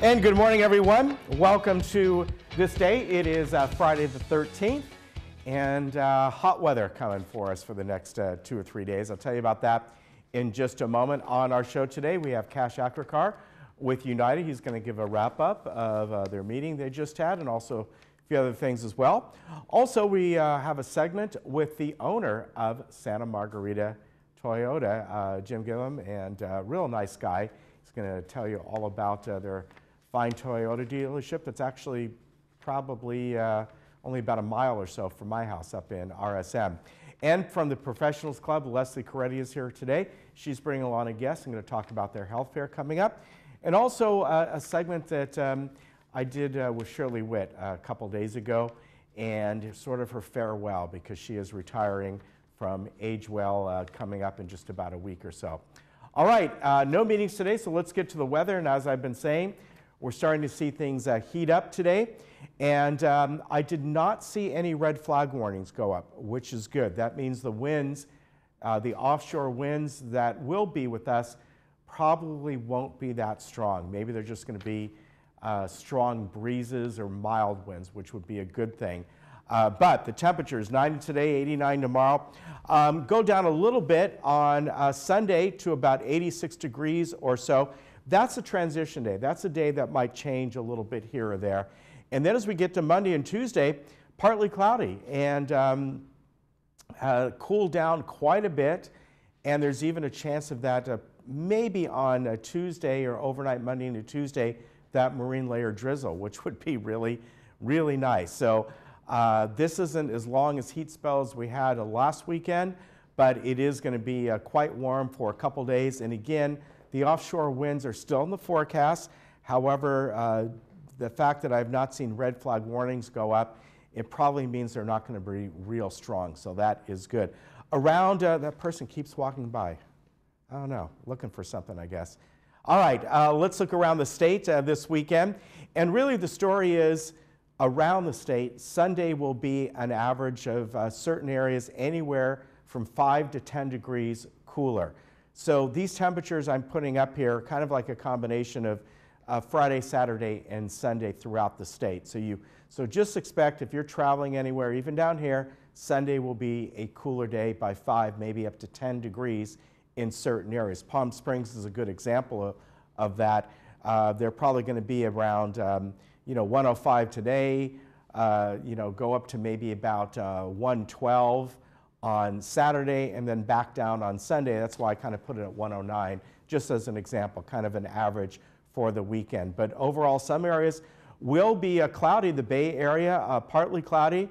And good morning, everyone. Welcome to this day. It is Friday the 13th, and hot weather coming for us for the next 2 or 3 days. I'll tell you about that in just a moment. On our show today, we have Cash Akrakar with United. He's going to give a wrap-up of their meeting they just had, and also a few other things as well. Also, we have a segment with the owner of Santa Margarita Toyota, Jim Gillum, and real nice guy. He's going to tell you all about their fine Toyota dealership that's actually probably only about a mile or so from my house up in RSM. And from the Professionals Club, Leslie Coretti is here today. She's bringing along a guest. I'm going to talk about their health fair coming up. And also a segment that I did with Shirley Witt a couple days ago, and sort of her farewell, because she is retiring from Age Well coming up in just about a week or so. All right, no meetings today, so let's get to the weather. And as I've been saying, we're starting to see things heat up today. And I did not see any red flag warnings go up, which is good. That means the winds, the offshore winds that will be with us probably won't be that strong. Maybe they're just going to be strong breezes or mild winds, which would be a good thing. But the temperature is 90 today, 89 tomorrow. Go down a little bit on Sunday to about 86 degrees or so. That's a transition day. That's a day that might change a little bit here or there. And then as we get to Monday and Tuesday, partly cloudy and cool down quite a bit. And there's even a chance of that maybe on a Tuesday or overnight Monday into Tuesday, that marine layer drizzle, which would be really, really nice. So this isn't as long as heat spells we had last weekend, but it is going to be quite warm for a couple days. And again, the offshore winds are still in the forecast. However, the fact that I've not seen red flag warnings go up, it probably means they're not going to be real strong. So that is good. Around, that person keeps walking by. I don't know, looking for something, I guess. All right, let's look around the state this weekend. And really the story is around the state, Sunday will be an average of certain areas anywhere from 5 to 10 degrees cooler. So these temperatures I'm putting up here are kind of like a combination of Friday, Saturday, and Sunday throughout the state. So just expect if you're traveling anywhere, even down here, Sunday will be a cooler day by 5, maybe up to 10 degrees in certain areas. Palm Springs is a good example of that. They're probably going to be around 105 today, go up to maybe about 112 on Saturday, and then back down on Sunday. That's why I kind of put it at 109, just as an example, kind of an average for the weekend. But overall, some areas will be cloudy. The Bay Area, partly cloudy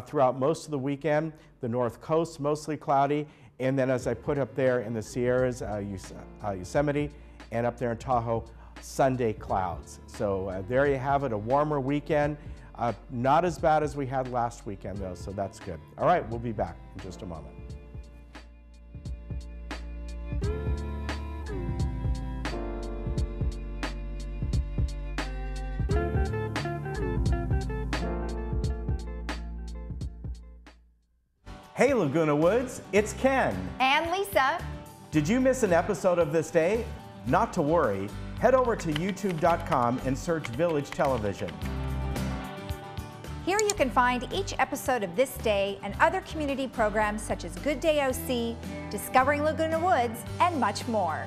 throughout most of the weekend. The North Coast, mostly cloudy. And then as I put up there in the Sierras, Yosemite, and up there in Tahoe, Sunday clouds. So there you have it, a warmer weekend. Not as bad as we had last weekend, though, so that's good. All right, we'll be back in just a moment. Hey, Laguna Woods, it's Ken. And Lisa. Did you miss an episode of This Day? Not to worry. Head over to youtube.com and search Village Television. Here you can find each episode of This Day and other community programs such as Good Day OC, Discovering Laguna Woods, and much more.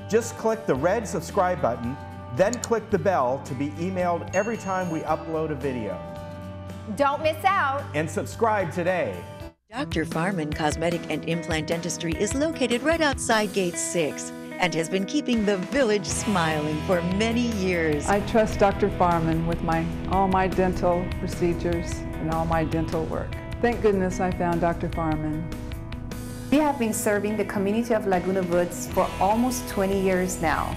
Just click the red subscribe button, then click the bell to be emailed every time we upload a video. Don't miss out. And subscribe today. Dr. Farman Cosmetic and Implant Dentistry is located right outside Gate 6 and has been keeping the village smiling for many years. I trust Dr. Farman with all my dental procedures and all my dental work. Thank goodness I found Dr. Farman. We have been serving the community of Laguna Woods for almost 20 years now.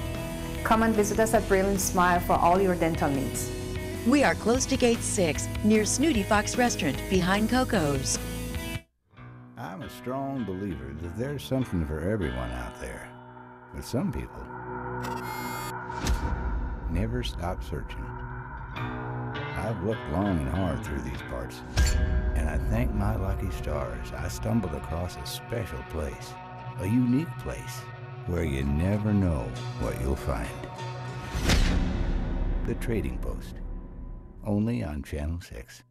Come and visit us at Brilliant Smile for all your dental needs. We are close to Gate 6, near Snooty Fox Restaurant, behind Coco's. I'm a strong believer that there's something for everyone out there. But some people never stop searching. I've looked long and hard through these parts, and I thank my lucky stars I stumbled across a special place, a unique place, where you never know what you'll find. The Trading Post. Only on Channel 6.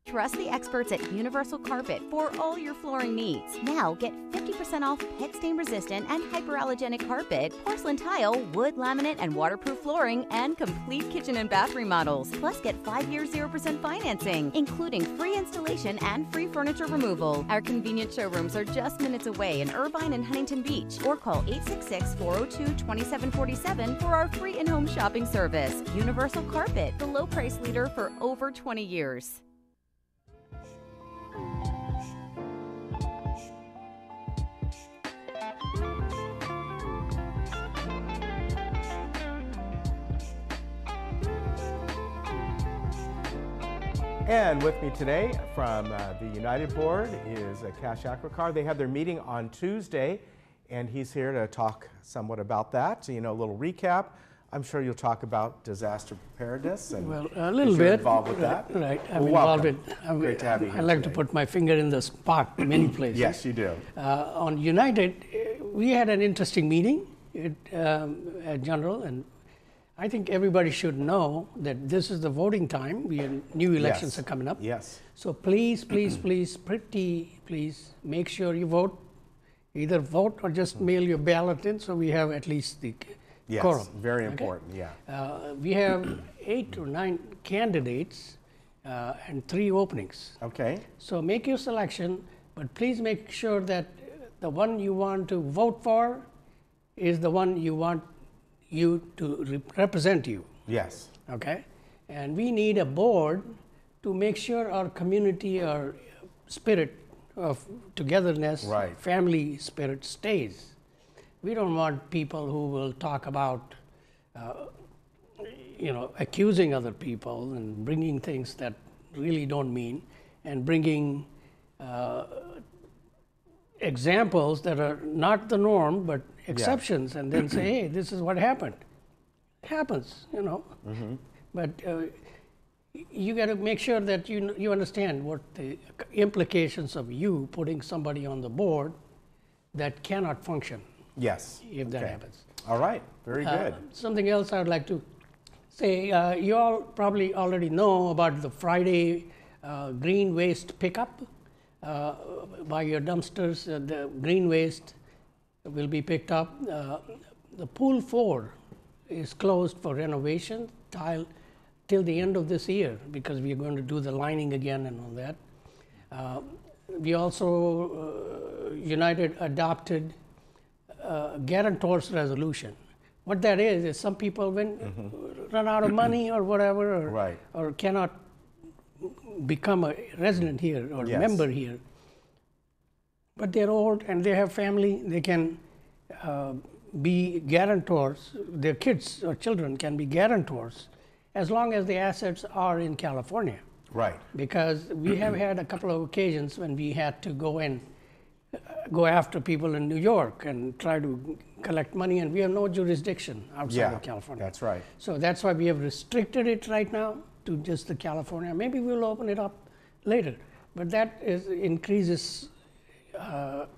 Trust the experts at Universal Carpet for all your flooring needs. Now get 50% off pet stain resistant and hyperallergenic carpet, porcelain tile, wood laminate and waterproof flooring, and complete kitchen and bath remodels. Plus get 5-year 0% financing, including free installation and free furniture removal. Our convenient showrooms are just minutes away in Irvine and Huntington Beach, or call 866-402-2747 for our free in-home shopping service. Universal Carpet, the low price leader for over 20 years. And with me today from the United Board is Cash Akwakar. They had their meeting on Tuesday, and he's here to talk somewhat about that. So, you know, a little recap. I'm sure you'll talk about disaster preparedness. And well, a little bit. You're involved with that. Right. I'm involved with. Great to have you here. I like to put my finger in the spot many places. Yes, you do. On United, we had an interesting meeting at General, and I think everybody should know that this is the voting time. New elections are coming up. Yes. So please, please make sure you vote. Either vote or just mail your ballot in, so we have at least the quorum. Very important. Yeah. We have 8 or 9 candidates and 3 openings. Okay. So make your selection, but please make sure that the one you want to vote for is the one you want you to represent you. Yes. Okay? And we need a board to make sure our community, our spirit of togetherness, right, family spirit stays. We don't want people who will talk about, accusing other people and bringing things that really don't mean, and bringing examples that are not the norm, but exceptions, and then say, hey, this is what happened. It happens, you know. Mm-hmm. But you got to make sure that you understand what the implications of you putting somebody on the board that cannot function. Yes. If that happens. All right. Very good. Something else I would like to say, you all probably already know about the Friday green waste pickup by your dumpsters. The green waste will be picked up. The pool 4 is closed for renovation till the end of this year, because we are going to do the lining again and all that. We also, United adopted guarantors resolution. What that is some people run out of money or whatever, or cannot become a resident here or member here. But they're old and they have family, they can be guarantors, their kids or children can be guarantors as long as the assets are in California. Right. Because we have had a couple of occasions when we had to go after people in New York and try to collect money, and we have no jurisdiction outside of California. That's right. So that's why we have restricted it right now to just the California. Maybe we'll open it up later, but that increases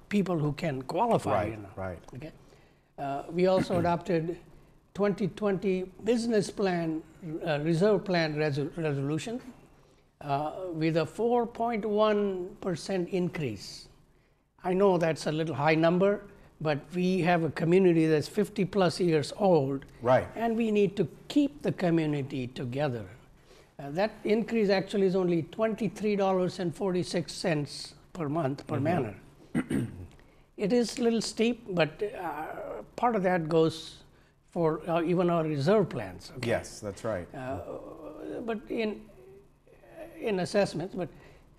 people who can qualify. Right, right. Okay. We also adopted 2020 business plan, reserve plan resolution with a 4.1% increase. I know that's a little high number, but we have a community that's 50 plus years old. Right. And we need to keep the community together. That increase actually is only $23.46 per month per manor. It is a little steep, but part of that goes for even our reserve plans. Okay? Yes, that's right. But in assessments, but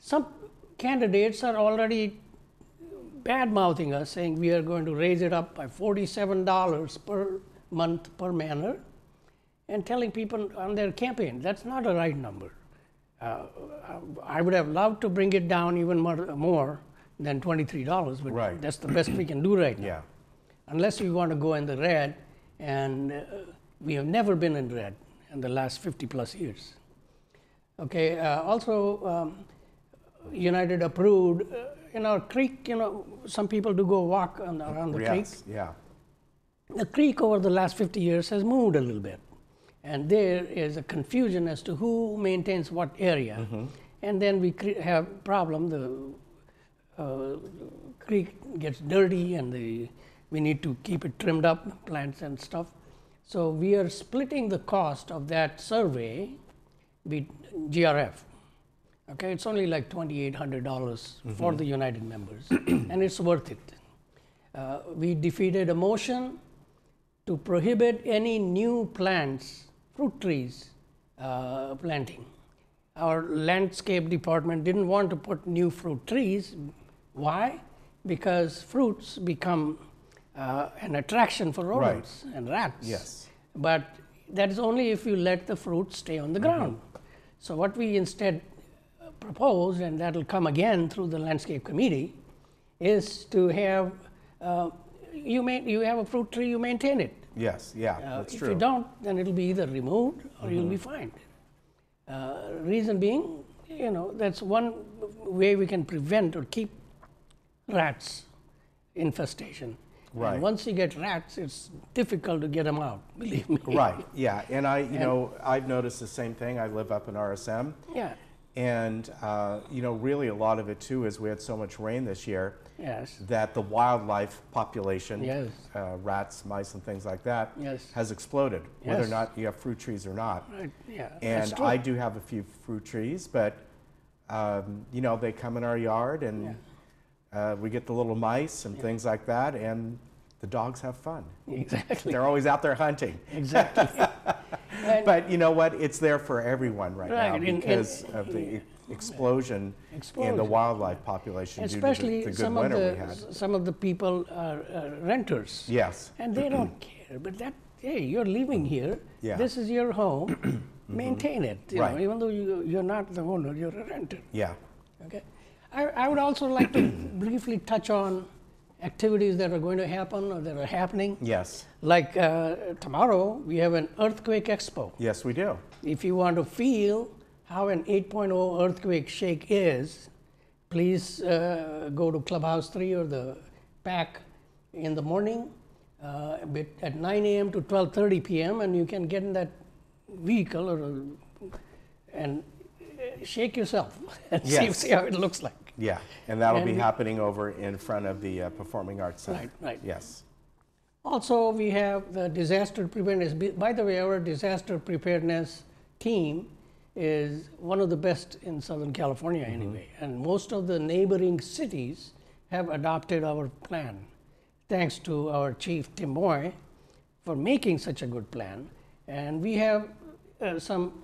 some candidates are already bad-mouthing us, saying we are going to raise it up by $47 per month per manor, and telling people on their campaign that's not a right number. I would have loved to bring it down even more than $23, but that's the best we can do right now. Unless we want to go in the red, and we have never been in red in the last 50 plus years. Okay, also United approved in our creek, some people do go walk around the creek. Yeah. the creek over the last 50 years has moved a little bit. And there is a confusion as to who maintains what area. And then we have problem, the creek gets dirty and we need to keep it trimmed up, plants and stuff. So we are splitting the cost of that survey with GRF. Okay, it's only like $2,800 for the United members, and it's worth it. We defeated a motion to prohibit any new plants, fruit trees planting. Our landscape department didn't want to put new fruit trees. Why? Because fruits become an attraction for rodents and rats. Yes. But that is only if you let the fruit stay on the ground. So what we instead proposed, and that will come again through the landscape committee, is to have you have a fruit tree, you maintain it. Yes, yeah, that's true. If you don't, then it'll be either removed or you'll be fined. Reason being, that's one way we can prevent or keep rats infestation. Right. And once you get rats, it's difficult to get them out, believe me. Right, yeah, and I've noticed the same thing. I live up in RSM. Yeah. And, really a lot of it too is we had so much rain this year Yes. that the wildlife population, Yes. Rats, mice, and things like that, Yes. has exploded, whether or Yes. not you have fruit trees or not. Right. Yeah. And that's true. I do have a few fruit trees, but, they come in our yard and we get the little mice and things like that, and the dogs have fun. Exactly. They're always out there hunting. Exactly. But you know what? It's there for everyone right now Right, because of the explosion in the wildlife population Especially due to the good some of winter we had. some of the people are renters. Yes. And they don't care. But hey, you're living here. Yeah. This is your home. Maintain it. Right. Even though you're not the owner, you're a renter. Yeah. Okay. I would also like to briefly touch on activities that are going to happen or that are happening. Yes. Like tomorrow, we have an earthquake expo. Yes, we do. If you want to feel how an 8.0 earthquake shake is, please go to Clubhouse 3 or the PAC in the morning at 9 a.m. to 12:30 p.m. and you can get in that vehicle and shake yourself and Yes. see how it looks like. Yeah, and that'll be And- happening over in front of the Performing Arts Center. Right, right. Yes. Also, we have the disaster preparedness. By the way, our disaster preparedness team is one of the best in Southern California anyway. And most of the neighboring cities have adopted our plan. Thanks to our chief, Tim Moy, for making such a good plan. And we have some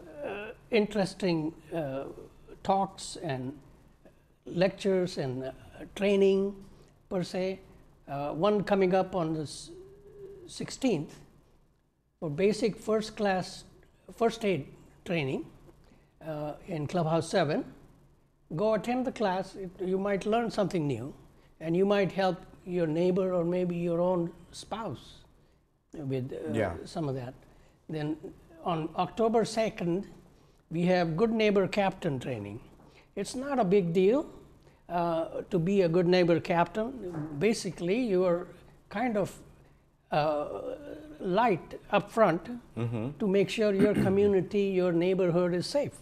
interesting talks and lectures and training per se. One coming up on the 16th for basic first aid training in Clubhouse 7. Go attend the class. You might learn something new, and you might help your neighbor or maybe your own spouse with some of that. Then on October 2nd, we have Good Neighbor Captain training. It's not a big deal to be a good neighbor captain. Basically, you are kind of light up front to make sure your community, your neighborhood is safe.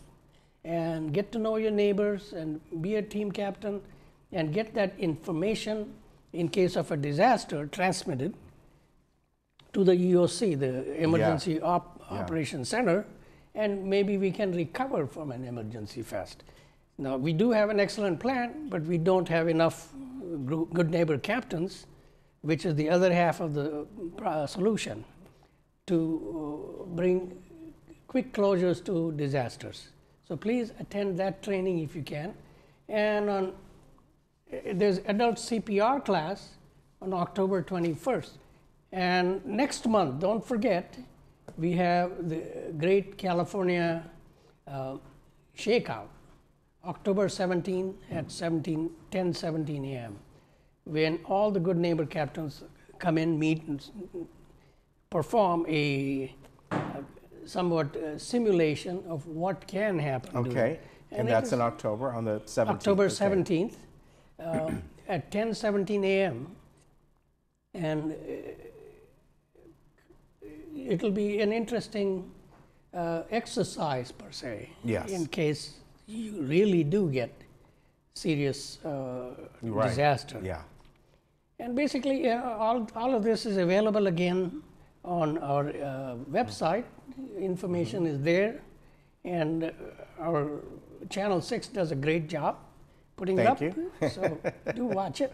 And get to know your neighbors and be a team captain and get that information in case of a disaster transmitted to the EOC, the Emergency Operations Center, and maybe we can recover from an emergency fast. Now, we do have an excellent plan, but we don't have enough good neighbor captains, which is the other half of the solution, to bring quick closures to disasters. So please attend that training if you can. And there's adult CPR class on October 21st. And next month, don't forget, we have the Great California Shakeout, October 17 at 10:17 a.m., when all the good neighbor captains come in, meet, and perform a somewhat simulation of what can happen. Okay, and that's in October, on the 17th? October 17th at 10:17 a.m. And it'll be an interesting exercise per se. Yes. In case you really do get serious Right. disaster. Yeah. And basically, all of this is available again on our website. Information is there, and our Channel 6 does a great job putting it up. Thank you. So do watch it.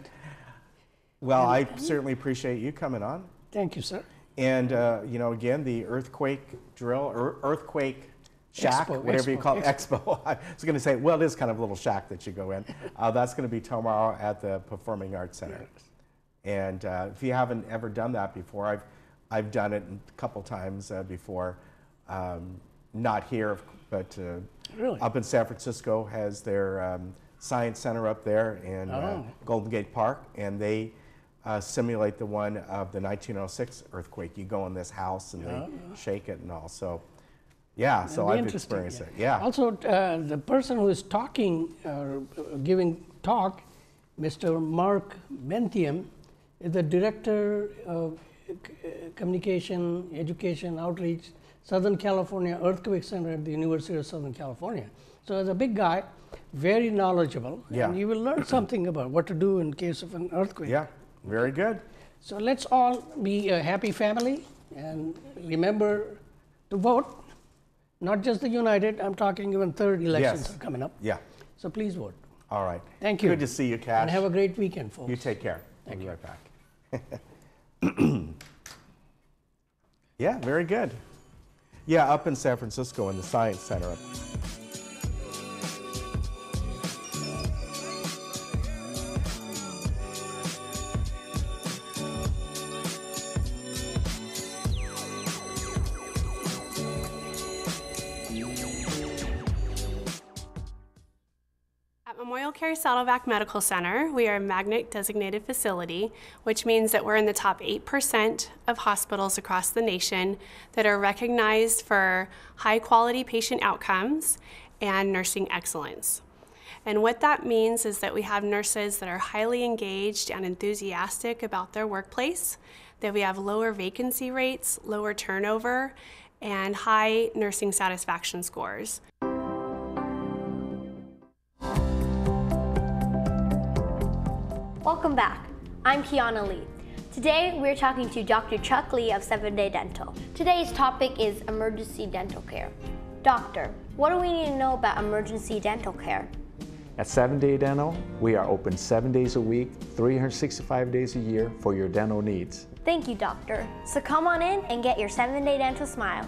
Well, I certainly appreciate you coming on. Thank you, sir. And, you know, again, the earthquake drill, or earthquake shack, Expo, whatever you expo, call it, expo. I was going to say, well, it is kind of a little shack that you go in. That's going to be tomorrow at the Performing Arts Center. And if you haven't ever done that before, I've done it a couple times before. Not here, but Really? up in San Francisco has their science center up there in Golden Gate Park, and they simulate the one of the 1906 earthquake. You go in this house and they shake it and all. So, yeah, so I've experienced it. Yeah. Also, the person who is talking, giving talk, Mr. Mark Benthium, is the Director of Communication, Education, Outreach, Southern California Earthquake Center at the University of Southern California. So as a big guy, very knowledgeable, Yeah. and you will learn something about what to do in case of an earthquake. Yeah, very good. So let's all be a happy family, and remember to vote. Not just the United, I'm talking even third elections Yes. are coming up. Yeah. So please vote. All right. Thank you. Good to see you, Cash. And have a great weekend, folks. You take care. Thank We'll you. be right back. Yeah, very good. Yeah, up in San Francisco in the Science Center. At Memorial Carey Saddleback Medical Center, we are a magnet designated facility, which means that we're in the top 8% of hospitals across the nation that are recognized for high quality patient outcomes and nursing excellence. And what that means is that we have nurses that are highly engaged and enthusiastic about their workplace, that we have lower vacancy rates, lower turnover, and high nursing satisfaction scores. Welcome back. I'm Kiana Lee. Today we're talking to Dr. Chuck Lee of 7-Day Dental. Today's topic is emergency dental care. Doctor, what do we need to know about emergency dental care? At 7-Day Dental, we are open 7 days a week, 365 days a year for your dental needs. Thank you, Doctor. So come on in and get your 7-Day Dental smile.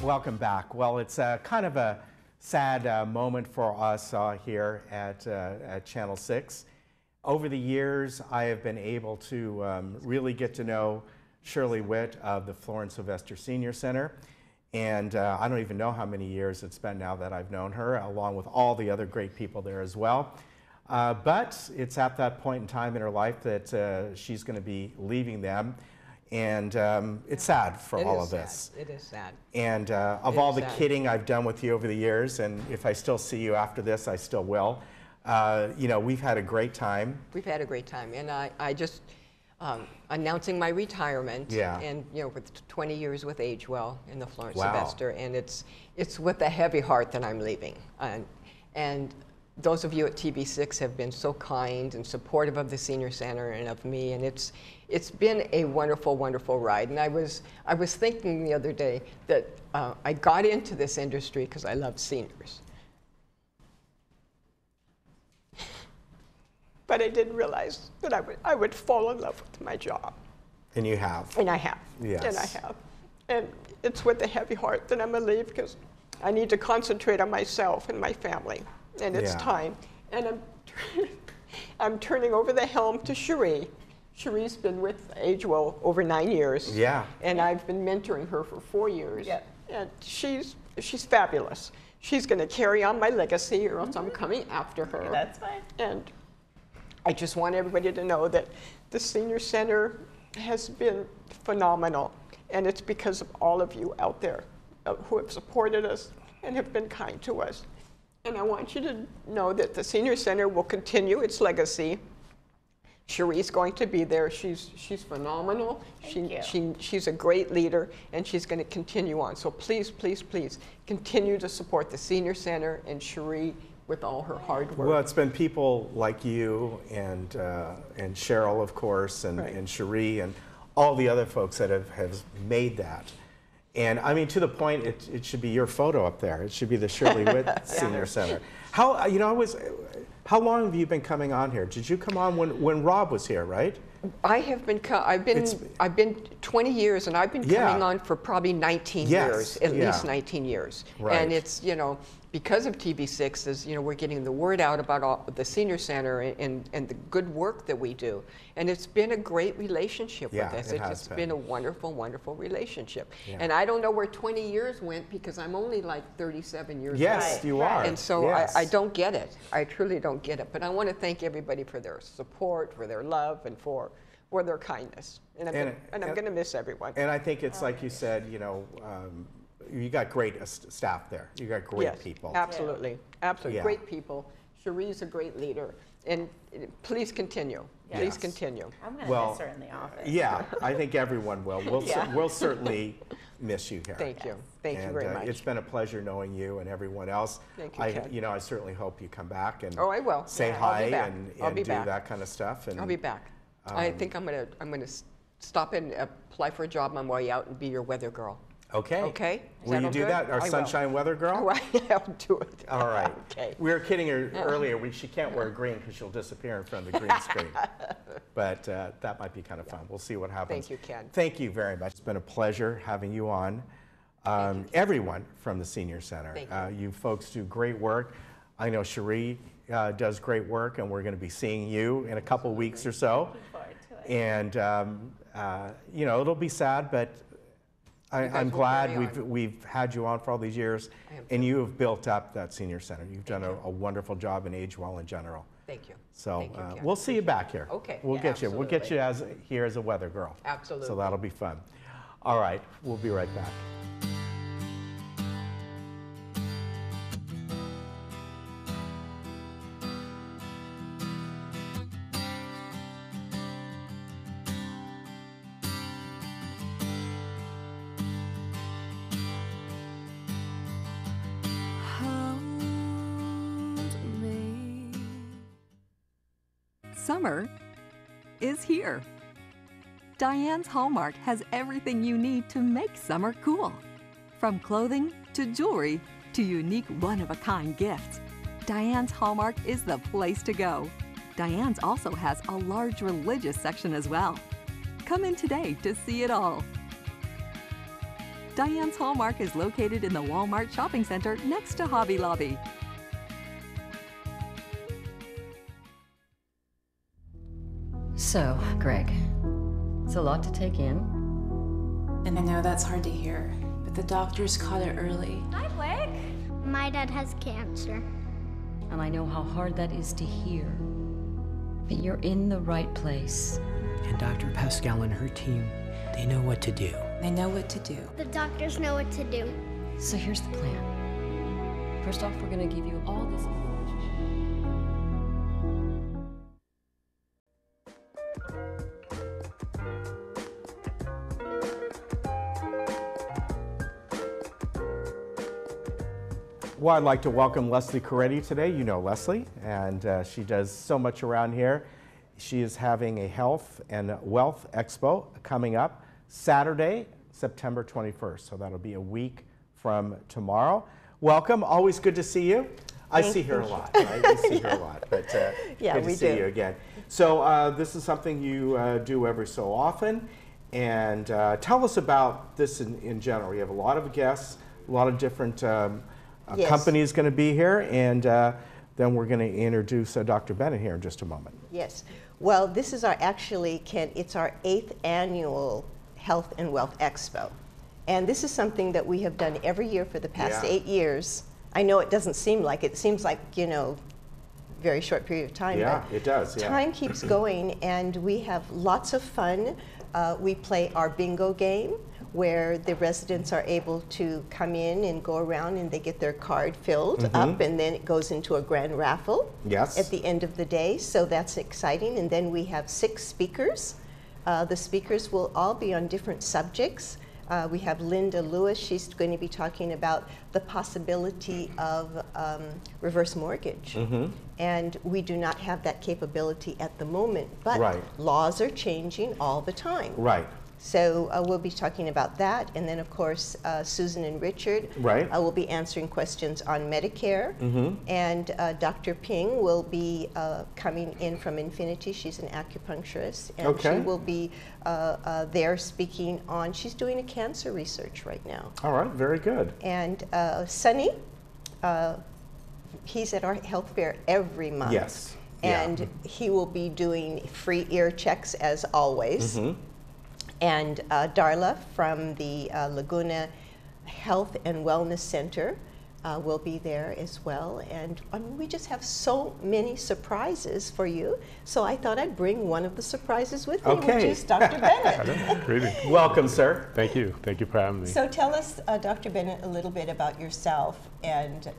Welcome back. Well, it's kind of a sad moment for us here at Channel 6. Over the years, I have been able to really get to know Shirley Witt of the Florence Sylvester Senior Center. And I don't even know how many years it's been now that I've known her, along with all the other great people there as well. But it's at that point in time in her life that she's going to be leaving them. And it's sad for all of this. It is sad. And of all the kidding I've done with you over the years, and if I still see you after this, I still will, you know, we've had a great time. We've had a great time. And I just, announcing my retirement, and, you know, with 20 years with Agewell in the Florence Sylvester, and it's with a heavy heart that I'm leaving. And those of you at TV6 have been so kind and supportive of the Senior Center and of me, and it's been a wonderful, wonderful ride. And I was thinking the other day that I got into this industry because I love seniors. But I didn't realize that I would fall in love with my job. And you have. And I have. Yes. And I have. And it's with a heavy heart that I'm going to leave because I need to concentrate on myself and my family. And it's time. And I'm turning over the helm to Cherie. Cherie's been with Agewell over 9 years. Yeah. And I've been mentoring her for 4 years. Yeah. And she's fabulous. She's going to carry on my legacy, or else I'm coming after her. That's fine. And I just want everybody to know that the Senior Center has been phenomenal. And it's because of all of you out there who have supported us and have been kind to us. And I want you to know that the Senior Center will continue its legacy. Cherie's going to be there. She's phenomenal. She's a great leader, and she's going to continue on. So please, please, please continue to support the Senior Center and Cherie with all her hard work. Well, it's been people like you and Cheryl, of course, and Cherie and all the other folks that have made that. And I mean, to the point, it should be your photo up there. It should be the Shirley Witt Senior Center. How, you know, how long have you been coming on here? Did you come on when Rob was here, right? I've been 20 years, and I've been coming on for probably 19 years, at least 19 years. Right. And it's, you know, because of TV6, is, you know, we're getting the word out about the Senior Center and the good work that we do. And it's been a great relationship with us. It's been a wonderful, wonderful relationship. Yeah. And I don't know where 20 years went, because I'm only like 37 years old. Yes, you are. And so I don't get it. I truly don't get it. But I want to thank everybody for their support, for their love, and for their kindness. And I'm going to miss everyone. And I think it's like you said, you know, you got great staff there. You got great people. Absolutely, absolutely, great people. Cherie's a great leader, and please continue. Yes. Please continue. I'm going to miss her in the office. Yeah, I think everyone will. We'll certainly miss you here. Thank you. Thank you very much. It's been a pleasure knowing you and everyone else. Thank you, Ken. You know, I certainly hope you come back and I will. Say hi and do that kind of stuff. And I'll be back. I think I'm gonna stop and apply for a job on my way out and be your weather girl. Okay. Okay. Will you do that? Our sunshine weather girl? Right. I'll do it. All right. Okay. We were kidding her earlier. She can't wear green because she'll disappear in front of the green screen. But that might be kind of fun. We'll see what happens. Thank you, Ken. Thank you very much. It's been a pleasure having you on. Everyone from the Senior Center. Thank you. You folks do great work. I know Cherie does great work, and we're going to be seeing you in a couple weeks or so. Looking forward to it. And you know, it'll be sad, but I'm glad we've had you on for all these years, and you have built up that Senior Center. You've done a wonderful job in Age Well in general. Thank you. So we'll see you back here. Okay. We'll get you. We'll get you here as a weather girl. Absolutely. So that'll be fun. All right. We'll be right back. Summer is here. Diane's Hallmark has everything you need to make summer cool. From clothing to jewelry to unique one-of-a-kind gifts, Diane's Hallmark is the place to go. Diane's also has a large religious section as well. Come in today to see it all. Diane's Hallmark is located in the Walmart Shopping Center next to Hobby Lobby. So, Greg, it's a lot to take in. And I know that's hard to hear, but the doctors caught it early. Hi, Blake. My dad has cancer. And I know how hard that is to hear. But you're in the right place. And Dr. Pascal and her team, they know what to do. They know what to do. The doctors know what to do. So here's the plan. First off, we're going to give you all this information. Well, I'd like to welcome Leslie Coretti today. You know Leslie, and she does so much around here. She is having a Health and Wealth Expo coming up Saturday, September 21st. So that'll be a week from tomorrow. Welcome. Always good to see you. I see her a lot, right? We see her a lot, but good to see you again. So this is something you do every so often. And tell us about this in general. You have a lot of guests, a lot of different company is going to be here, and then we're going to introduce Dr. Bennett here in just a moment. Yes. Well, this is it's our 8th annual Health and Wealth Expo. And this is something that we have done every year for the past 8 years. I know it doesn't seem like it. It seems like, you know, very short period of time. Yeah, it does. Yeah. Time keeps going, and we have lots of fun. We play our bingo game. where the residents are able to come in and go around and they get their card filled up, and then it goes into a grand raffle at the end of the day. So that's exciting. And then we have 6 speakers. The speakers will all be on different subjects. We have Linda Lewis. She's going to be talking about the possibility of reverse mortgage. And we do not have that capability at the moment, but laws are changing all the time. So we'll be talking about that. And then, of course, Susan and Richard will be answering questions on Medicare. And Dr. Ping will be coming in from Infinity. She's an acupuncturist. And she will be there speaking on, she's doing a cancer research right now. All right, very good. And Sonny, he's at our health fair every month. And he will be doing free ear checks as always. And Darla from the Laguna Health and Wellness Center will be there as well. And I mean, we just have so many surprises for you. So I thought I'd bring one of the surprises with me, which is Dr. Bennett. Greetings. Welcome, sir. Thank you. Thank you for having me. So tell us, Dr. Bennett, a little bit about yourself and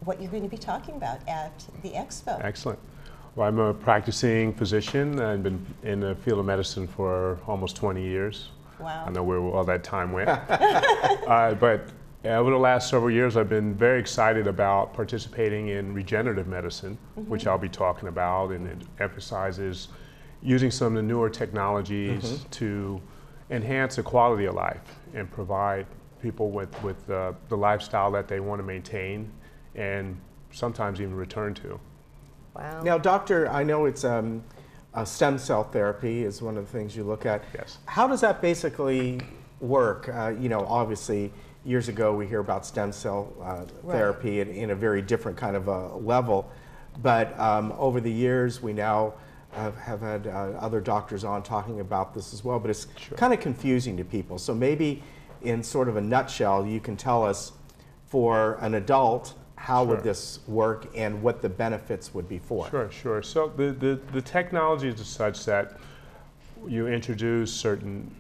what you're going to be talking about at the expo. Excellent. Well, I'm a practicing physician. I've been in the field of medicine for almost 20 years. Wow. I know where all that time went. But over the last several years, I've been very excited about participating in regenerative medicine, which I'll be talking about, and it emphasizes using some of the newer technologies to enhance the quality of life and provide people with the lifestyle that they want to maintain and sometimes even return to. Wow. Now, doctor, I know it's stem cell therapy is one of the things you look at. Yes. How does that basically work? You know, obviously, years ago we hear about stem cell therapy in a very different kind of a level, but over the years we now have had other doctors on talking about this as well, but it's kind of confusing to people. So maybe in sort of a nutshell, you can tell us, for an adult, how would this work and what the benefits would be for? Sure. So the technology is such that you introduce certain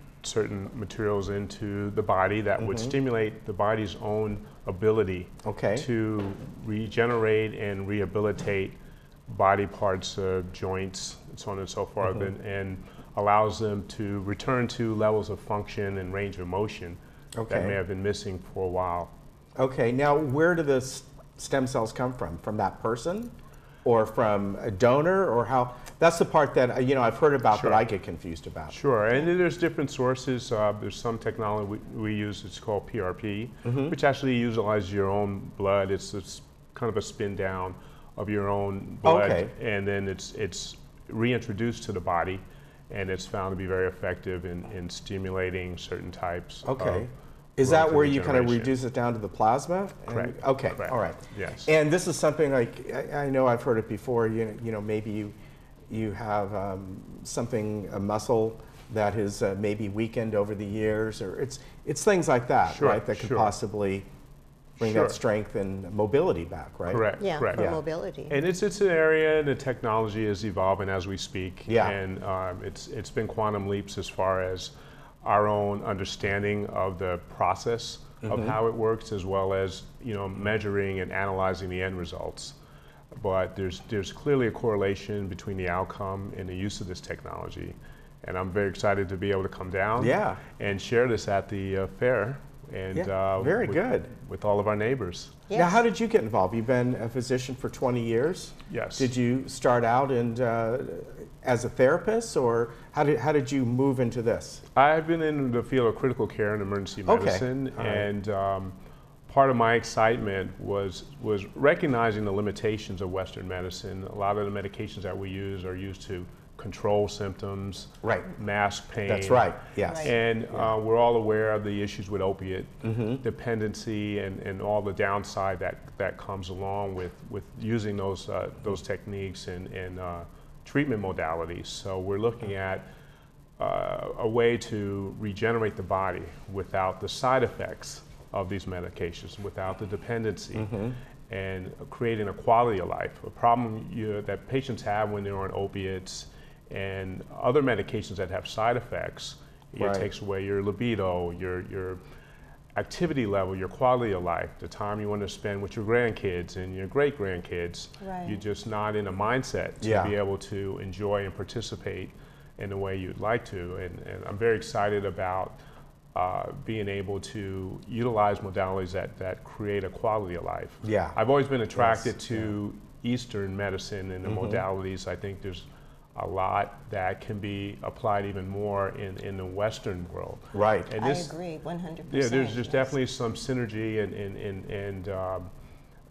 materials into the body that would stimulate the body's own ability to regenerate and rehabilitate body parts, joints, and so on and so forth, and allows them to return to levels of function and range of motion that may have been missing for a while. Okay, now where do the stem cells come from? From that person or from a donor, or how? That's the part that, you know, I've heard about but I get confused about. Sure, and there's different sources. There's some technology we use, it's called PRP, which actually utilizes your own blood. It's kind of a spin down of your own blood, and then it's reintroduced to the body, and it's found to be very effective in stimulating certain types of Is that where you kind of reduce it down to the plasma? Correct. Okay, Correct. All right. Yes. And this is something like, I know I've heard it before, you know, maybe you have a muscle that has maybe weakened over the years, or it's things like that, right, that could possibly bring that strength and mobility back, right? Correct. Yeah, correct. for mobility. And it's an area, and the technology is evolving as we speak. Yeah. And it's been quantum leaps as far as our own understanding of the process of how it works, as well as, you know, measuring and analyzing the end results. But there's clearly a correlation between the outcome and the use of this technology, and I'm very excited to be able to come down and share this at the fair, and very good with all of our neighbors. Yes. Now, how did you get involved? You've been a physician for 20 years. Yes. Did you start out as a therapist, or how did you move into this? I've been in the field of critical care and emergency medicine, and part of my excitement was recognizing the limitations of Western medicine. A lot of the medications that we use are used to control symptoms, mask pain. That's right, yes. And we're all aware of the issues with opiate dependency and all the downside that comes along with using those techniques and treatment modalities. So we're looking at a way to regenerate the body without the side effects of these medications, without the dependency, and creating a quality of life. A problem that patients have when they're on opiates and other medications that have side effects It takes away your libido, your activity level, your quality of life, the time you want to spend with your grandkids and your great-grandkids. You're just not in a mindset to be able to enjoy and participate in the way you'd like to. And I'm very excited about being able to utilize modalities that create a quality of life. I've always been attracted to Eastern medicine and the modalities. I think there's a lot that can be applied even more in the Western world. And this, I agree, 100%. Yeah, there's definitely some synergy and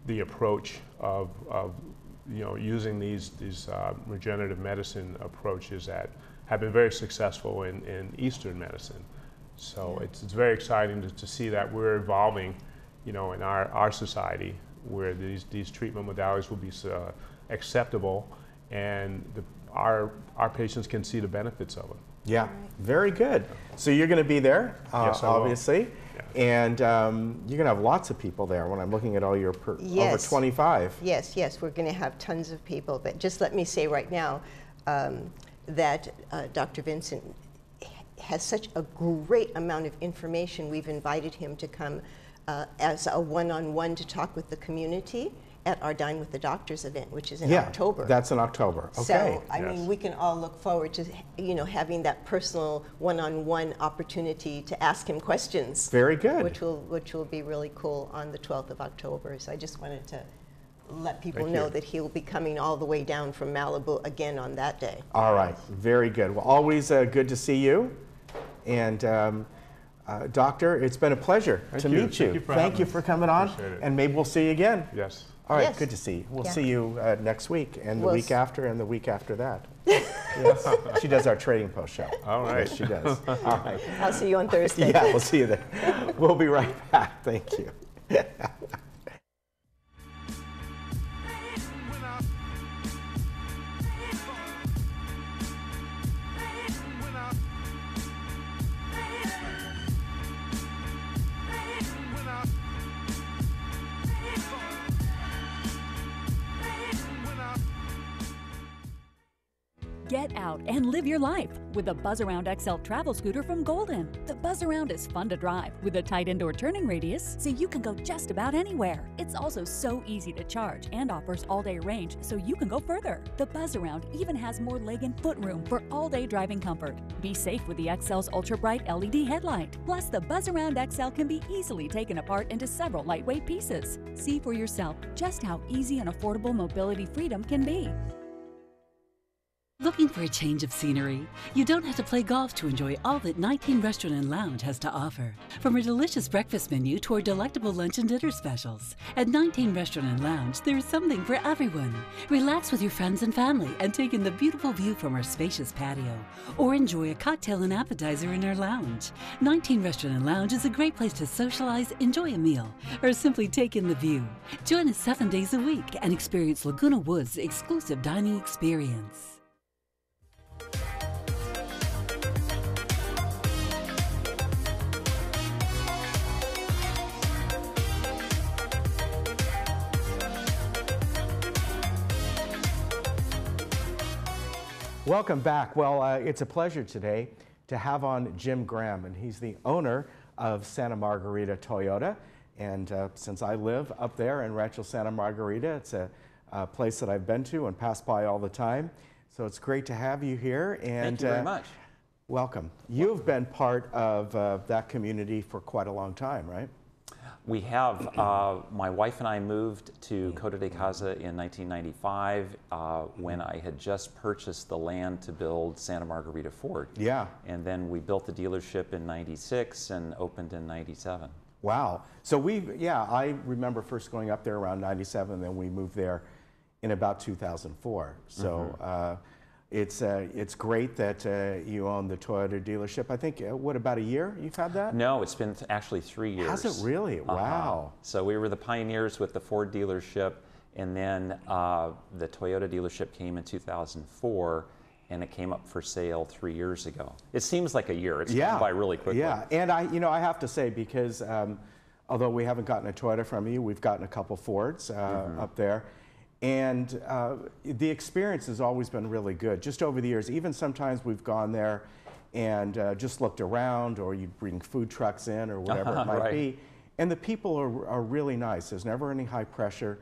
the approach of using these regenerative medicine approaches that have been very successful in Eastern medicine. So it's very exciting to see that we're evolving, in our society, where these treatment modalities will be acceptable, and our patients can see the benefits of it. Very good. So you're going to be there, Yes, I obviously, and you're going to have lots of people there. When I'm looking at all your over 25. Yes, we're going to have tons of people. But just let me say right now that Dr. Vincent has such a great amount of information. We've invited him to come as a one-on-one to talk with the community at our Dine with the Doctors event, which is in October. That's in October. Okay. So, I mean, we can all look forward to, having that personal one-on-one opportunity to ask him questions. Very good. Which will be really cool on the 12th of October. So I just wanted to let people know that he'll be coming all the way down from Malibu again on that day. All right. Very good. Well, always good to see you. And Doctor, it's been a pleasure to meet you. Thank you for coming on. And maybe we'll see you again. Yes. All right, good to see you. We'll see you next week, and the week after, and the week after that. Yes. She does our Trading Post show. All right. Yes, she does. All right. I'll see you on Thursday. Yeah, we'll see you there. We'll be right back. Thank you. Get out and live your life with the Buzz Around XL travel scooter from Golden. The Buzz Around is fun to drive with a tight indoor turning radius, so you can go just about anywhere. It's also so easy to charge and offers all-day range, so you can go further. The Buzz Around even has more leg and foot room for all-day driving comfort. Be safe with the XL's ultra-bright LED headlight. Plus, the Buzz Around XL can be easily taken apart into several lightweight pieces. See for yourself just how easy and affordable mobility freedom can be. Looking for a change of scenery? You don't have to play golf to enjoy all that 19 Restaurant and Lounge has to offer. From a delicious breakfast menu to our delectable lunch and dinner specials. At 19 Restaurant and Lounge, there is something for everyone. Relax with your friends and family and take in the beautiful view from our spacious patio. Or enjoy a cocktail and appetizer in our lounge. 19 Restaurant and Lounge is a great place to socialize, enjoy a meal, or simply take in the view. Join us 7 days a week and experience Laguna Woods' exclusive dining experience. Welcome back. Well, it's a pleasure today to have on Jim Graham, and he's the owner of Santa Margarita Toyota. And since I live up there in Rancho Santa Margarita, it's a place that I've been to and pass by all the time. So it's great to have you here. And thank you very much. Welcome. You've been part of that community for quite a long time, right? We have. My wife and I moved to Coto de Caza in 1995 when I had just purchased the land to build Santa Margarita Ford. Yeah. And then we built the dealership in 96 and opened in 97. Wow. So I remember first going up there around 97, and then we moved there in about 2004. So it's great that you own the Toyota dealership. I think, what, about a year you've had that? No, it's been actually 3 years. Has it really? Wow. So we were the pioneers with the Ford dealership, and then the Toyota dealership came in 2004, and it came up for sale 3 years ago. It seems like a year. It's gone by really quickly. Yeah, and I have to say, because although we haven't gotten a Toyota from you, we've gotten a couple Fords up there. And the experience has always been really good. Just over the years, even sometimes we've gone there and just looked around, or you'd bring food trucks in or whatever it might be. And the people are really nice. There's never any high pressure.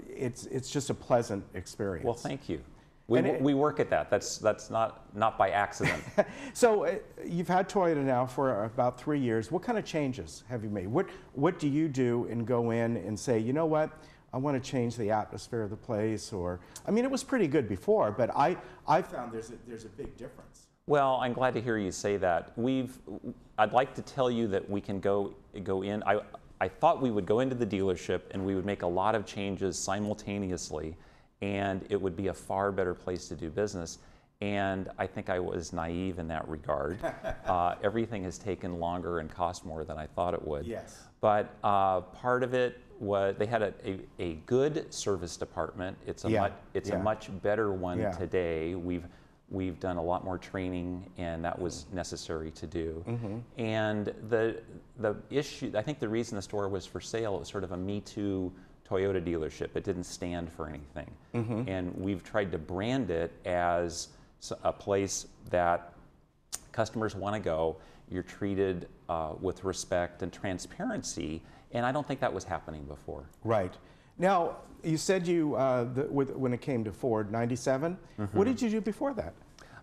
It's just a pleasant experience. Well, thank you. We work at that. That's not by accident. So you've had Toyota now for about 3 years. What kind of changes have you made? What do you do and go in and say, you know what, I want to change the atmosphere of the place? Or, I mean, it was pretty good before, but I found there's a big difference. Well, I'm glad to hear you say that. I'd like to tell you that we can go in. I thought we would go into the dealership and we would make a lot of changes simultaneously, and it would be a far better place to do business. And I think I was naive in that regard. Everything has taken longer and cost more than I thought it would. Yes. But part of it was they had a good service department. It's a much better one today. We've done a lot more training, and that was necessary to do. And the issue, I think the reason the store was for sale, it was sort of a Me Too Toyota dealership. It didn't stand for anything. And we've tried to brand it as a place that customers want to go. You're treated with respect and transparency, and I don't think that was happening before. Right. Now, you said when it came to Ford, 97, what did you do before that?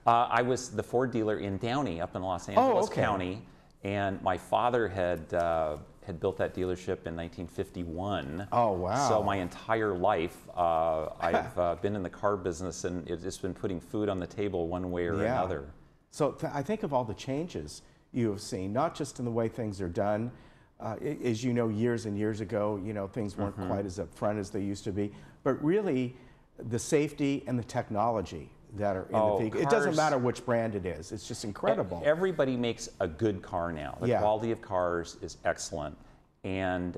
I was the Ford dealer in Downey, up in Los Angeles County, and my father had built that dealership in 1951. Oh, wow. So my entire life, I've been in the car business, and it's just been putting food on the table one way or another. So I think of all the changes you have seen, not just in the way things are done. As you know, years and years ago, things weren't quite as upfront as they used to be, but really the safety and the technology that are in the vehicle. It doesn't matter which brand it is. It's just incredible. Everybody makes a good car now. The quality of cars is excellent. And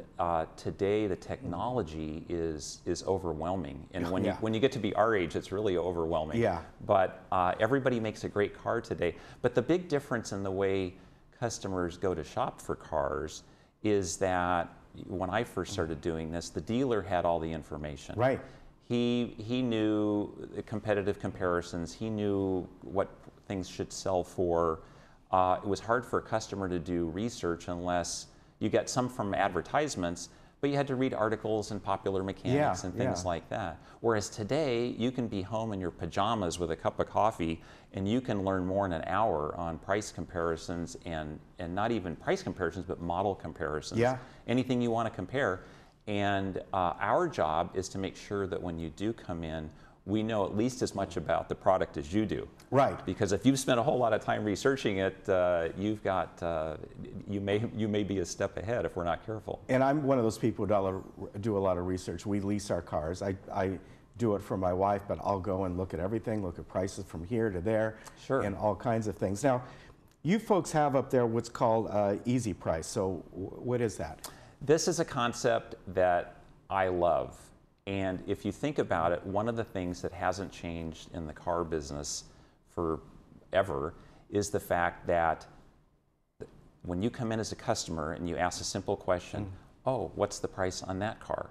today the technology is overwhelming. And when you get to be our age, it's really overwhelming. But everybody makes a great car today. But the big difference in the way customers go to shop for cars is that when I first started doing this, the dealer had all the information. Right. He knew the competitive comparisons. He knew what things should sell for. It was hard for a customer to do research unless you get some from advertisements, but you had to read articles in Popular Mechanics and things like that. Whereas today, you can be home in your pajamas with a cup of coffee, and you can learn more in an hour on price comparisons, and not even price comparisons, but model comparisons. Anything you want to compare. And our job is to make sure that when you do come in, we know at least as much about the product as you do. Right. Because if you've spent a whole lot of time researching it, you've got you may be a step ahead if we're not careful. And I'm one of those people who do a lot of research. We lease our cars. I do it for my wife, but I'll go and look at everything, look at prices from here to there, and all kinds of things. Now, you folks have up there what's called Easy Price. So what is that? This is a concept that I love. And if you think about it, one of the things that hasn't changed in the car business forever is the fact that when you come in as a customer and you ask a simple question, oh, what's the price on that car?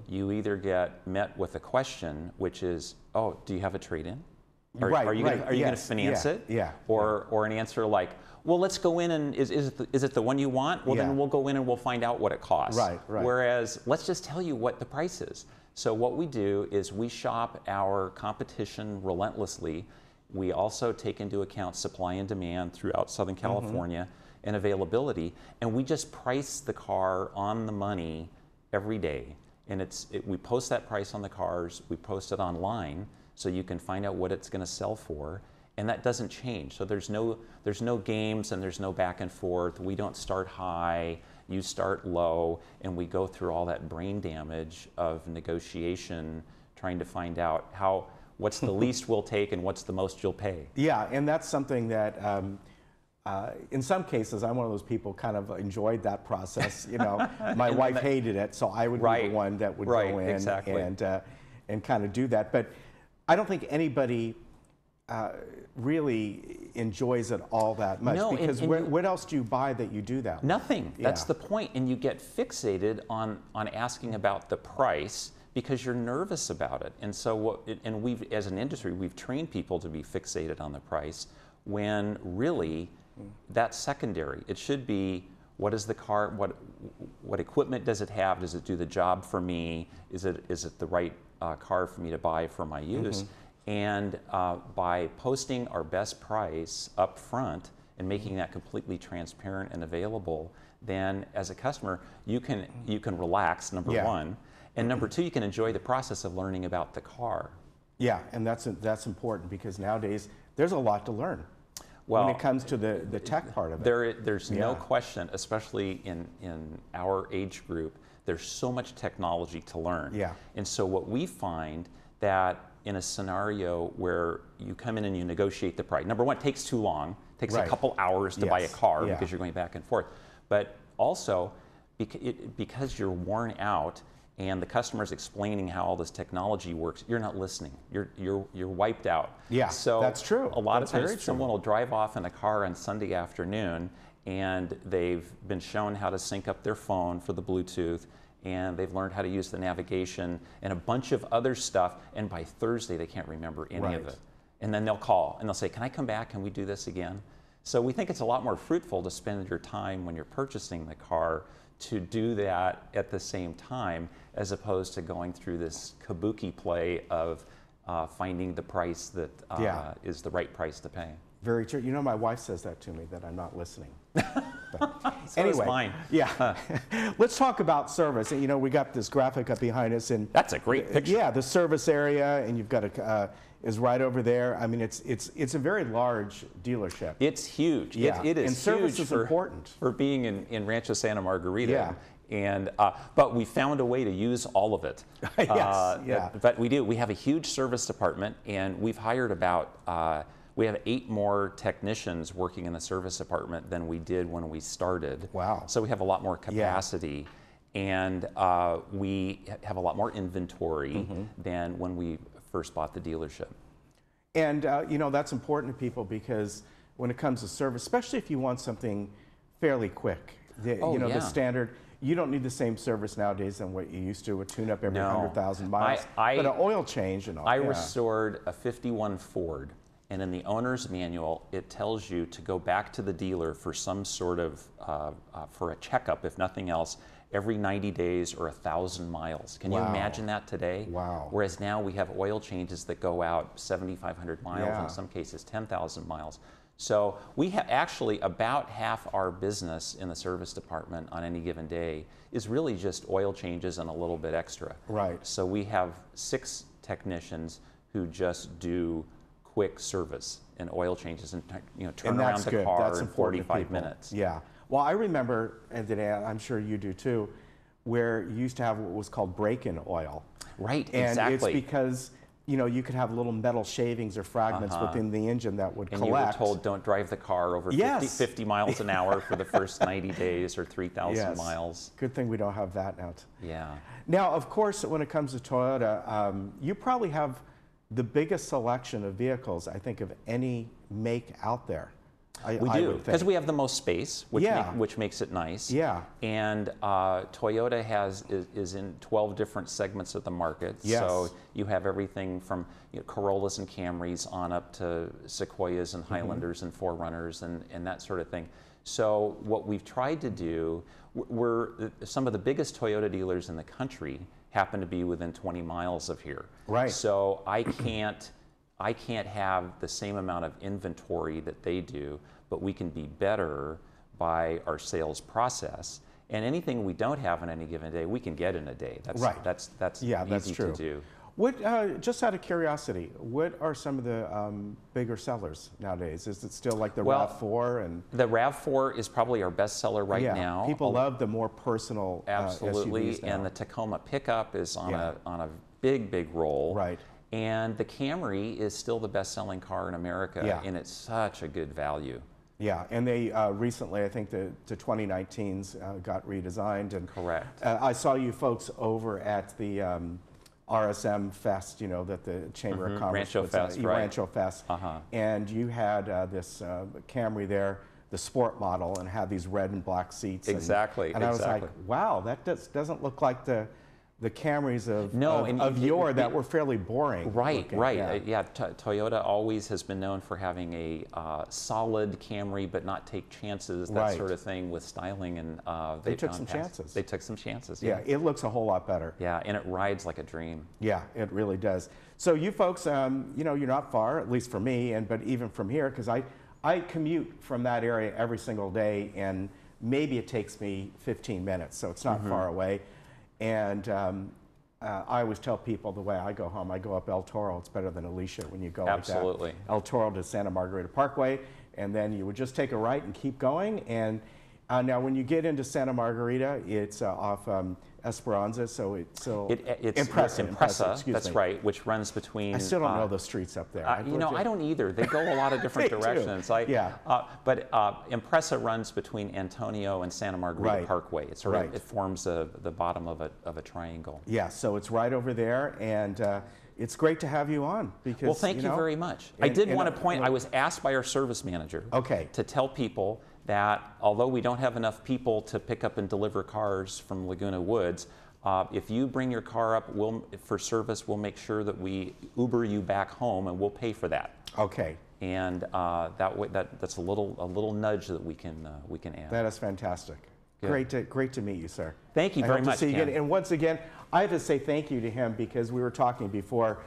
You either get met with a question, which is, oh, do you have a trade-in? Are you going to finance it? Or an answer like, well, let's go in and is it the one you want? Well, then we'll go in and we'll find out what it costs. Whereas, let's just tell you what the price is. So what we do is we shop our competition relentlessly. We also take into account supply and demand throughout Southern California and availability, and we just price the car on the money every day. And we post that price on the cars, we post it online, so you can find out what it's going to sell for, and that doesn't change. So there's no games and there's no back and forth. We don't start high, you start low, and we go through all that brain damage of negotiation, trying to find out what's the least we'll take and what's the most you'll pay. Yeah, and that's something that in some cases, I'm one of those people kind of enjoyed that process. My wife hated it, so I would be the one that would go in and kind of do that. But I don't think anybody really enjoys it all that much, because what else do you buy that you do that? Nothing. That's the point. And you get fixated on asking about the price because you're nervous about it. And so, we've, as an industry, we've trained people to be fixated on the price. when really that's secondary. It should be, what is the car, what equipment does it have? Does it do the job for me? Is it the right car for me to buy for my use? And by posting our best price up front and making that completely transparent and available, then as a customer, you can relax, number one, and number two, you can enjoy the process of learning about the car. Yeah, and that's important because nowadays there's a lot to learn when it comes to the tech part of it. There's no question, especially in our age group, there's so much technology to learn. Yeah. And so what we find that in a scenario where you come in and you negotiate the price, number one, it takes too long. It takes a couple hours to buy a car because you're going back and forth. But also, because you're worn out and the customer's explaining how all this technology works, you're not listening. You're wiped out. Yeah, so that's true. A lot of times someone will drive off in a car on Sunday afternoon and they've been shown how to sync up their phone for the Bluetooth, and they've learned how to use the navigation and a bunch of other stuff, and by Thursday they can't remember any of it. And then they'll call and they'll say, can I come back? Can we do this again? So we think it's a lot more fruitful to spend your time when you're purchasing the car to do that at the same time, as opposed to going through this kabuki play of finding the price that is the right price to pay. Very true. You know, my wife says that to me, that I'm not listening. So anyway, is mine. Yeah. Let's talk about service. You know, we got this graphic up behind us, and that's a great picture. Yeah, the service area, and you've got is right over there. I mean, it's a very large dealership. It's huge. Yeah. It is and service huge is important for being in Rancho Santa Margarita. Yeah. And but we found a way to use all of it. Yes. Yeah. But we do. We have a huge service department, and we've hired about. We have 8 more technicians working in the service department than we did when we started. Wow. So we have a lot more capacity, and we have a lot more inventory than when we first bought the dealership. And you know, that's important to people because when it comes to service, especially if you want something fairly quick, the standard, you don't need the same service nowadays than what you used to, a tune-up every 100,000 miles, but an oil change and all. I restored a 51 Ford. And in the owner's manual, it tells you to go back to the dealer for some sort of, for a checkup, if nothing else, every 90 days or 1,000 miles. Can you imagine that today? Wow. Whereas now we have oil changes that go out 7,500 miles, in some cases 10,000 miles. So we have actually about half our business in the service department on any given day is really just oil changes and a little bit extra. Right. So we have 6 technicians who just do quick service and oil changes and turn around the car in 45 minutes. Yeah. Well, I remember, and I'm sure you do too, where you used to have what was called break-in oil. Right, and exactly. It's because you could have little metal shavings or fragments within the engine that would collect. And you were told don't drive the car over 50 miles an hour for the first 90 days or 3,000 miles. Good thing we don't have that now. Yeah. Now, of course, when it comes to Toyota, you probably have the biggest selection of vehicles, I think, of any make out there. We do, because we have the most space, which makes it nice. Yeah. And Toyota is in 12 different segments of the market. Yes. So you have everything from Corollas and Camrys on up to Sequoias and Highlanders and 4Runners and that sort of thing. So what we've tried to do, some of the biggest Toyota dealers in the country happen to be within 20 miles of here. Right. So I can't have the same amount of inventory that they do, but we can be better by our sales process. And anything we don't have on any given day, we can get in a day. That's easy to do. What, just out of curiosity, what are some of the bigger sellers nowadays? Is it still like the RAV4? And the RAV4 is probably our best seller right now. People love the more personal absolutely, SUVs now. And the Tacoma pickup is on a big roll. Right. And the Camry is still the best-selling car in America, and it's such a good value. Yeah, and they recently, I think the 2019s got redesigned. And correct. I saw you folks over at the RSM Fest, that the Chamber of Commerce Rancho Fest, right? Rancho Fest. And you had this Camry there, the sport model, and had these red and black seats. Exactly. And I was like, wow, that doesn't look like the the Camrys of yore that were fairly boring. Right, looking. right. Toyota always has been known for having a solid Camry, but not take chances, that sort of thing with styling. And they took some chances. They took some chances. Yeah, it looks a whole lot better. Yeah, and it rides like a dream. Yeah, it really does. So you folks, you know, you're not far, at least for me, but even from here, because I commute from that area every single day, and maybe it takes me 15 minutes, so it's not far away. And I always tell people the way I go home, I go up El Toro. It's better than Alicia when you go Absolutely. like that. El Toro to Santa Margarita Parkway, and then you would just take a right and keep going. And now when you get into Santa Margarita, it's off Esperanza, so it's Impressa, that's right, which runs between... I still don't know the streets up there. You know, I don't either. They go a lot of different directions. But Impressa runs between Antonio and Santa Margarita Parkway. It sort of, it forms the bottom of a triangle. Yeah, so it's right over there, and it's great to have you on. Because, well, thank you very much. I did want to point, I was asked by our service manager to tell people that although we don't have enough people to pick up and deliver cars from Laguna Woods, if you bring your car up for service, we'll make sure that we Uber you back home, and we'll pay for that. Okay. And that's a little nudge that we can add. That is fantastic. Good. Great to meet you, sir. Thank you very much. See you again. And once again, I have to say thank you to him, because we were talking before.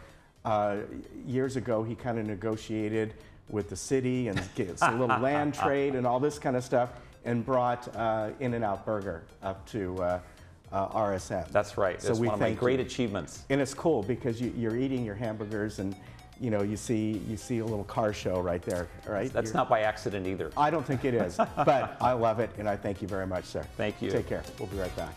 Years ago, he kind of negotiated with the city and it's a little land trade and all this kind of stuff, and brought In-N-Out Burger up to RSM. That's right. So it's one of my great achievements. And it's cool because you're eating your hamburgers, and you know, you see a little car show right there, right? That's not by accident either. I don't think it is, but I love it, and I thank you very much, sir. Thank you. Take care. We'll be right back.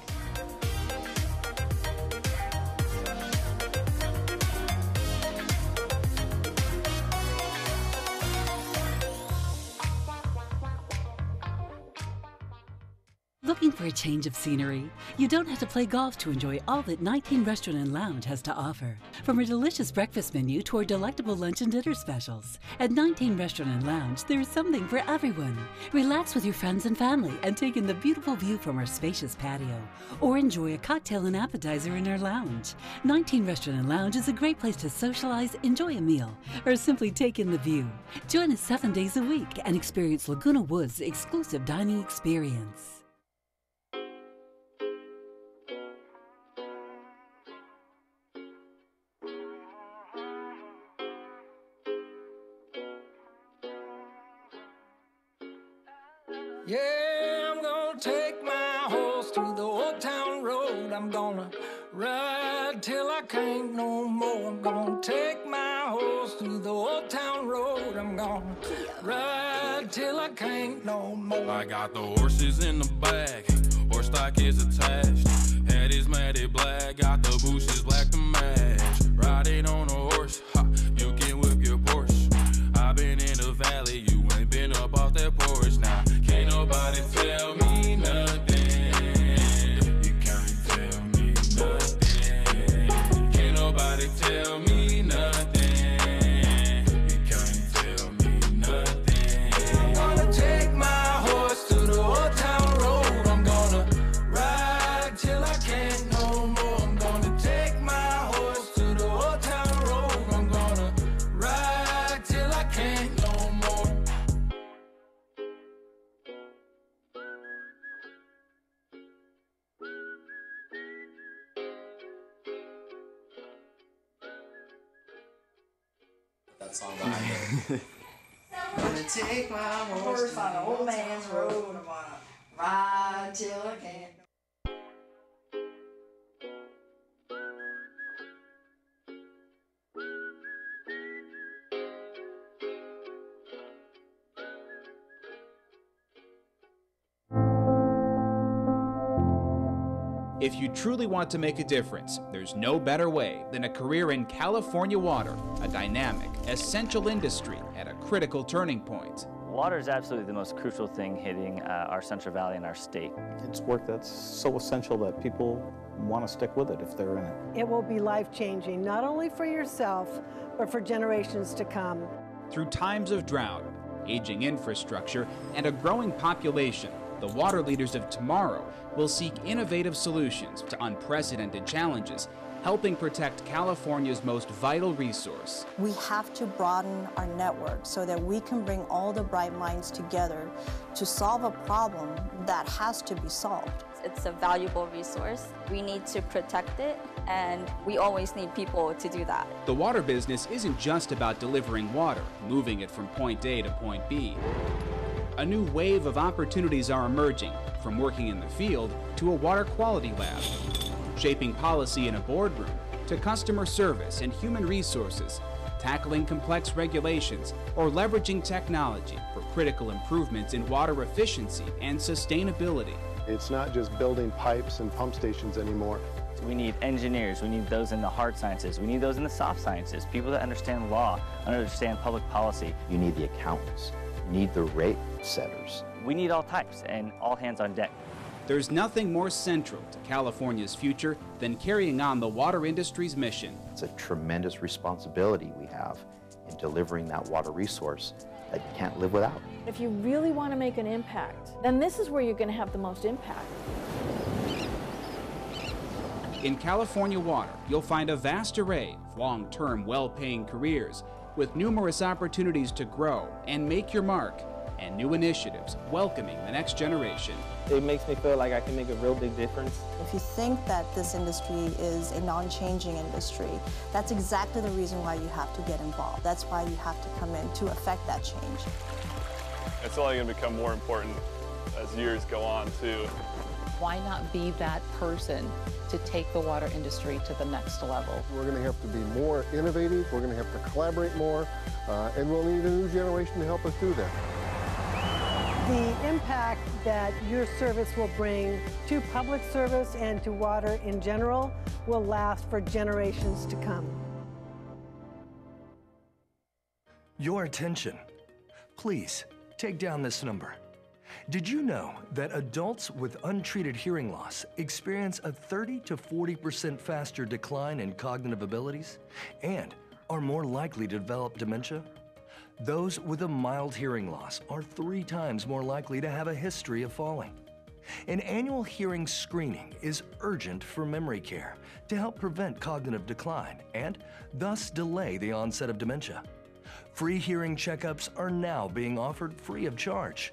Looking for a change of scenery? You don't have to play golf to enjoy all that 19 Restaurant and Lounge has to offer. From a delicious breakfast menu to our delectable lunch and dinner specials. At 19 Restaurant and Lounge, there is something for everyone. Relax with your friends and family and take in the beautiful view from our spacious patio. Or enjoy a cocktail and appetizer in our lounge. 19 Restaurant and Lounge is a great place to socialize, enjoy a meal, or simply take in the view. Join us 7 days a week and experience Laguna Woods' exclusive dining experience. Yeah, I'm gonna take my horse through the old town road. I'm gonna ride till I can't no more. I'm gonna take my horse through the old town road. I'm gonna ride till I can't no more. I got the horses in the back, horse stock is attached. Head is matted black, got the bushes black to match. Riding on a horse, ha, you can whip your Porsche. I've been in the valley, you ain't been up off that porch now. Can't nobody tell me nothing. You can't tell me nothing. Can't nobody tell me nothing. You can't tell me nothing. I'm gonna take my horse to the old town road. I'm gonna ride till I can't no more. I'm gonna take my horse to the old town road. I'm gonna ride till I can't no more. That song behind it. I'm gonna take my horse on the old man's road. I'm gonna ride till I can't. If you truly want to make a difference, there's no better way than a career in California water, a dynamic, essential industry at a critical turning point. Water is absolutely the most crucial thing hitting our Central Valley and our state. It's work that's so essential that people want to stick with it if they're in it. It will be life-changing, not only for yourself, but for generations to come. Through times of drought, aging infrastructure, and a growing population, The water leaders of tomorrow will seek innovative solutions to unprecedented challenges, helping protect California's most vital resource. We have to broaden our network so that we can bring all the bright minds together to solve a problem that has to be solved. It's a valuable resource. We need to protect it, and we always need people to do that. The water business isn't just about delivering water, moving it from point A to point B. A new wave of opportunities are emerging, from working in the field to a water quality lab, shaping policy in a boardroom to customer service and human resources, tackling complex regulations, or leveraging technology for critical improvements in water efficiency and sustainability. It's not just building pipes and pump stations anymore. We need engineers, we need those in the hard sciences, we need those in the soft sciences, people that understand law, understand public policy. You need the accountants, you need the rate setters. We need all types and all hands on deck. There's nothing more central to California's future than carrying on the water industry's mission. It's a tremendous responsibility we have in delivering that water resource that you can't live without. If you really want to make an impact, then this is where you're going to have the most impact. In California Water, you'll find a vast array of long-term, well-paying careers with numerous opportunities to grow and make your mark, and new initiatives welcoming the next generation. It makes me feel like I can make a real big difference. If you think that this industry is a non-changing industry, that's exactly the reason why you have to get involved. That's why you have to come in to affect that change. It's only going to become more important as years go on, too. Why not be that person to take the water industry to the next level? We're going to have to be more innovative, we're going to have to collaborate more, and we'll need a new generation to help us do that. The impact that your service will bring to public service and to water in general will last for generations to come. Your attention. Please take down this number. Did you know that adults with untreated hearing loss experience a 30 to 40% faster decline in cognitive abilities and are more likely to develop dementia? Those with a mild hearing loss are 3 times more likely to have a history of falling. An annual hearing screening is urgent for memory care to help prevent cognitive decline and thus delay the onset of dementia. Free hearing checkups are now being offered free of charge.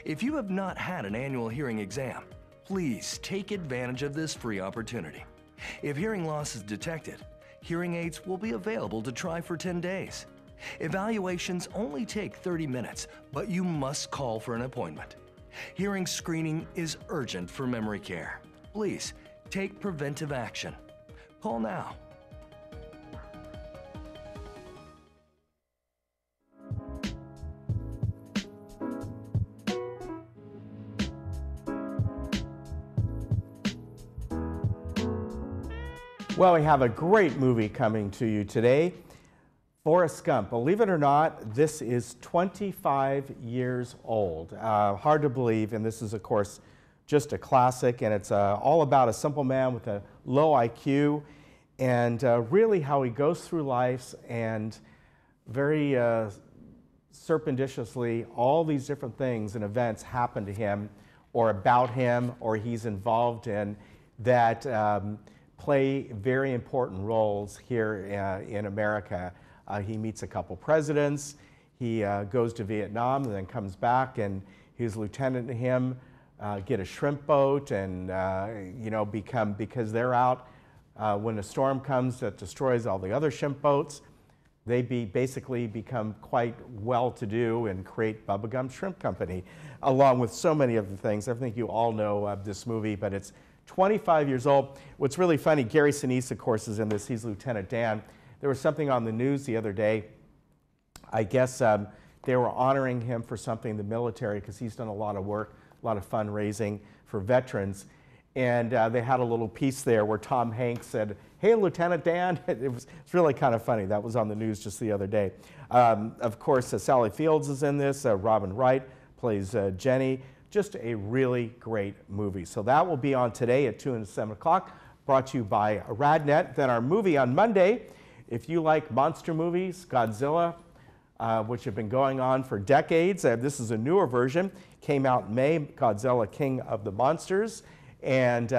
If you have not had an annual hearing exam, please take advantage of this free opportunity. If hearing loss is detected, hearing aids will be available to try for 10 days. Evaluations only take 30 minutes, but you must call for an appointment. Hearing screening is urgent for memory care. Please take preventive action. Call now. Well, we have a great movie coming to you today. Forrest Gump. Believe it or not, this is 25 years old. Hard to believe, and this is, of course, just a classic, and it's all about a simple man with a low IQ, and really how he goes through life, and very surreptitiously, all these different things and events happen to him, or about him, or he's involved in, that play very important roles here in America. He meets a couple presidents, he goes to Vietnam and then comes back, and his lieutenant and him get a shrimp boat and you know, because they're out when a storm comes that destroys all the other shrimp boats, they basically become quite well-to-do and create Bubba Gump Shrimp Company, along with so many other things. I think you all know this movie, but it's 25 years old. What's really funny, Gary Sinise, of course, is in this. He's Lieutenant Dan. There was something on the news the other day. I guess they were honoring him for something in the military because he's done a lot of work, a lot of fundraising for veterans. And they had a little piece there where Tom Hanks said, "Hey, Lieutenant Dan." It's really kind of funny. That was on the news just the other day. Of course, Sally Fields is in this. Robin Wright plays Jenny. Just a really great movie. So that will be on today at 2 and 7 o'clock, brought to you by RadNet. Then our movie on Monday. If you like monster movies, Godzilla, which have been going on for decades. This is a newer version, came out in May, Godzilla King of the Monsters. And,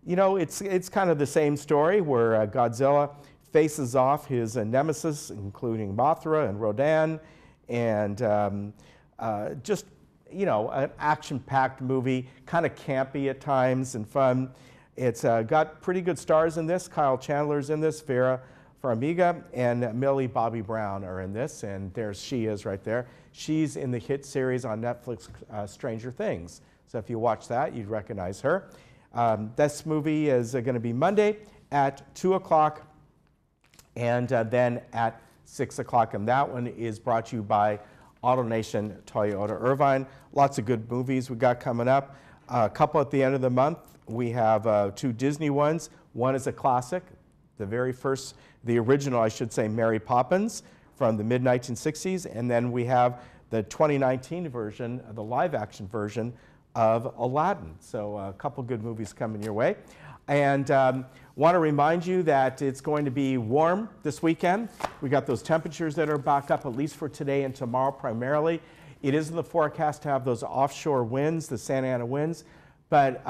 you know, it's kind of the same story where Godzilla faces off his nemesis, including Mothra and Rodan, and just, you know, an action-packed movie, kind of campy at times and fun. It's got pretty good stars in this. Kyle Chandler's in this, Vera Farmiga and Millie Bobby Brown are in this, and there she is right there. She's in the hit series on Netflix, Stranger Things. So if you watch that, you'd recognize her. This movie is going to be Monday at 2 o'clock and then at 6 o'clock, and that one is brought to you by AutoNation Toyota Irvine. Lots of good movies we got coming up. A couple at the end of the month. We have 2 Disney ones. One is a classic, the very first, the original, I should say, Mary Poppins from the mid-1960s, and then we have the 2019 version, the live-action version of Aladdin. So a couple good movies coming your way. And want to remind you that it's going to be warm this weekend. We got those temperatures that are back up, at least for today and tomorrow primarily. It is in the forecast to have those offshore winds, the Santa Ana winds, but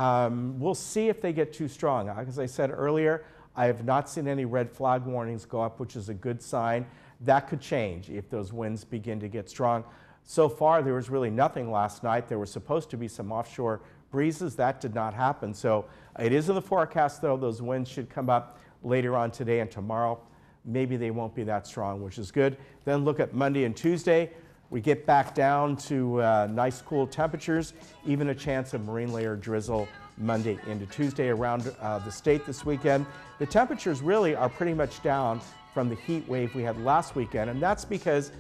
we'll see if they get too strong. As I said earlier, I have not seen any red flag warnings go up, which is a good sign. That could change if those winds begin to get strong. So far, there was really nothing last night. There was supposed to be some offshore breezes. That did not happen. So it is in the forecast, though. Those winds should come up later on today and tomorrow. Maybe they won't be that strong, which is good. Then look at Monday and Tuesday. We get back down to nice cool temperatures, even a chance of marine layer drizzle Monday into Tuesday around the state this weekend. The temperatures really are pretty much down from the heat wave we had last weekend, and that's because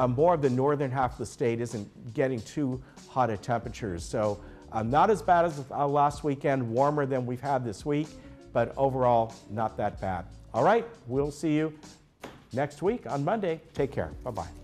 more of the northern half of the state isn't getting too hot at temperatures. So not as bad as last weekend, warmer than we've had this week, but overall not that bad. All right, we'll see you next week on Monday. Take care. Bye-bye.